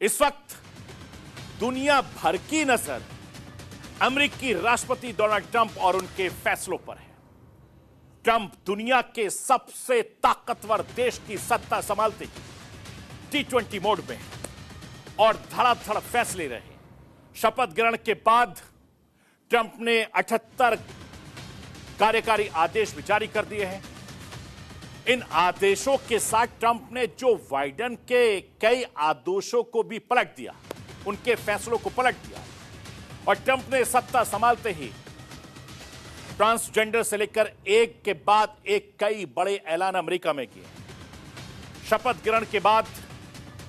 इस वक्त दुनिया भर की नजर अमेरिकी राष्ट्रपति डोनाल्ड ट्रंप और उनके फैसलों पर है। ट्रंप दुनिया के सबसे ताकतवर देश की सत्ता संभालते T20 मोड में और धड़ाधड़ फैसले रहे। शपथ ग्रहण के बाद ट्रंप ने 78 कार्यकारी आदेश भी जारी कर दिए हैं। इन आदेशों के साथ ट्रंप ने जो बाइडेन के कई आदेशों को भी पलट दिया, उनके फैसलों को पलट दिया। और ट्रंप ने सत्ता संभालते ही ट्रांसजेंडर से लेकर एक के बाद एक कई बड़े ऐलान अमेरिका में किए। शपथ ग्रहण के बाद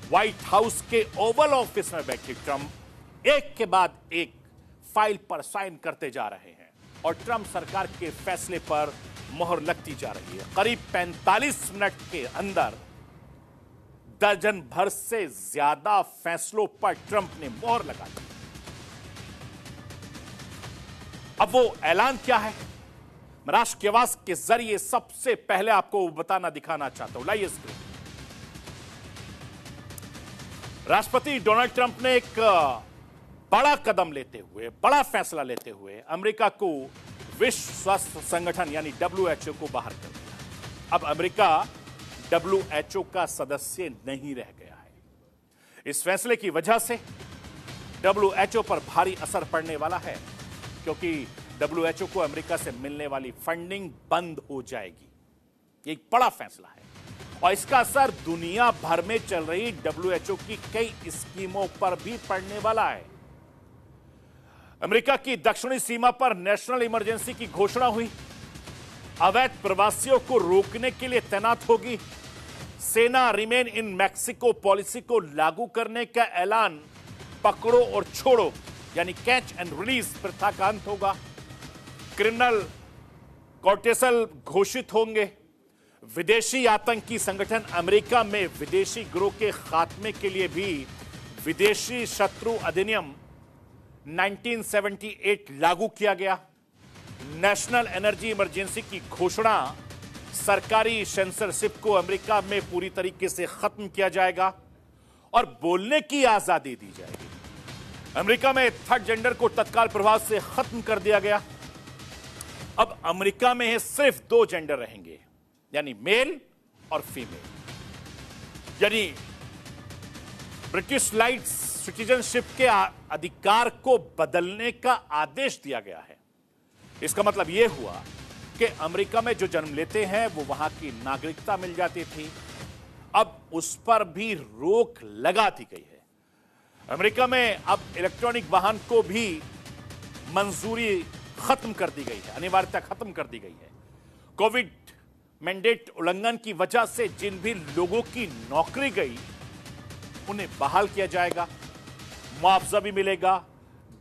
व्हाइट हाउस के ओवल ऑफिस में बैठे ट्रंप एक के बाद एक फाइल पर साइन करते जा रहे हैं और ट्रंप सरकार के फैसले पर मोहर लगती जा रही है। करीब 45 मिनट के अंदर दर्जन भर से ज्यादा फैसलों पर ट्रंप ने मोहर लगा दी। अब वो ऐलान क्या है, मैं राष्ट्र की आवाज के जरिए सबसे पहले आपको बताना दिखाना चाहता हूं। लाइए स्क्रीन। राष्ट्रपति डोनाल्ड ट्रंप ने एक बड़ा कदम लेते हुए, बड़ा फैसला लेते हुए अमेरिका को विश्व स्वास्थ्य संगठन यानी WHO को बाहर कर दिया। अब अमेरिका WHO का सदस्य नहीं रह गया है। इस फैसले की वजह से WHO पर भारी असर पड़ने वाला है, क्योंकि WHO को अमेरिका से मिलने वाली फंडिंग बंद हो जाएगी। ये एक बड़ा फैसला है और इसका असर दुनिया भर में चल रही WHO की कई स्कीमों पर भी पड़ने वाला है। अमेरिका की दक्षिणी सीमा पर नेशनल इमरजेंसी की घोषणा हुई। अवैध प्रवासियों को रोकने के लिए तैनात होगी। सेना रिमेन इन मैक्सिको पॉलिसी को लागू करने का ऐलान। पकड़ो और छोड़ो यानी कैच एंड रिलीज प्रथा का अंत होगा। क्रिमिनल कॉर्टेसल घोषित होंगे। विदेशी आतंकी संगठन अमेरिका में विदेशी गिरोह के खात्मे के लिए भी विदेशी शत्रु अधिनियम 1978 लागू किया गया। नेशनल एनर्जी इमरजेंसी की घोषणा। सरकारी सेंसरशिप को अमेरिका में पूरी तरीके से खत्म किया जाएगा और बोलने की आजादी दी जाएगी। अमेरिका में थर्ड जेंडर को तत्काल प्रभाव से खत्म कर दिया गया। अब अमेरिका में सिर्फ 2 जेंडर रहेंगे, यानी मेल और फीमेल। यानी ब्रिटिश लाइट सिटीजनशिप के अधिकार को बदलने का आदेश दिया गया है। इसका मतलब यह हुआ कि अमेरिका में जो जन्म लेते हैं वो वहां की नागरिकता मिल जाती थी, अब उस पर भी रोक लगा दी गई है। अमेरिका में अब इलेक्ट्रॉनिक वाहन को भी मंजूरी खत्म कर दी गई है, अनिवार्यता खत्म कर दी गई है। कोविड मैंडेट उल्लंघन की वजह से जिन भी लोगों की नौकरी गई उन्हें बहाल किया जाएगा, मुआवजा भी मिलेगा।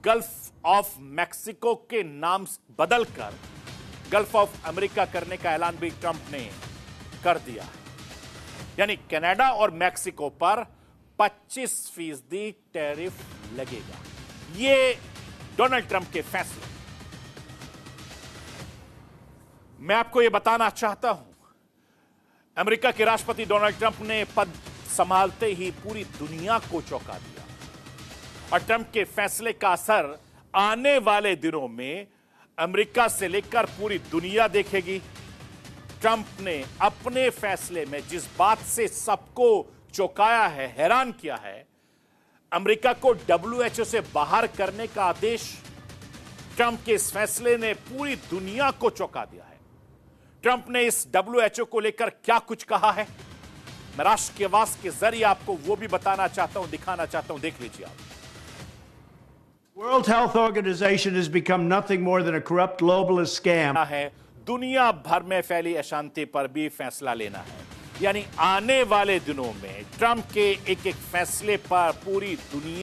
गल्फ ऑफ मैक्सिको के नाम बदलकर गल्फ ऑफ अमेरिका करने का ऐलान भी ट्रंप ने कर दिया है। यानी कनाडा और मैक्सिको पर 25% टैरिफ लगेगा। ये डोनाल्ड ट्रंप के फैसले। मैं आपको यह बताना चाहता हूं, अमेरिका के राष्ट्रपति डोनाल्ड ट्रंप ने पद संभालते ही पूरी दुनिया को चौंका दिया और ट्रंप के फैसले का असर आने वाले दिनों में अमेरिका से लेकर पूरी दुनिया देखेगी। ट्रंप ने अपने फैसले में जिस बात से सबको चौंकाया है, हैरान किया है, अमेरिका को WHO से बाहर करने का आदेश। ट्रंप के इस फैसले ने पूरी दुनिया को चौंका दिया है। ट्रंप ने इस WHO को लेकर क्या कुछ कहा है, मैं राष्ट्र की आवाज के जरिए आपको वो भी बताना चाहता हूं, दिखाना चाहता हूं। देख लीजिए आप। World Health Organization has become nothing more than a corrupt globalist scam. है दुनिया भर में फैली अशांति पर भी फैसला लेना है। यानी आने वाले दिनों में ट्रंप के एक एक फैसले पर पूरी दुनिया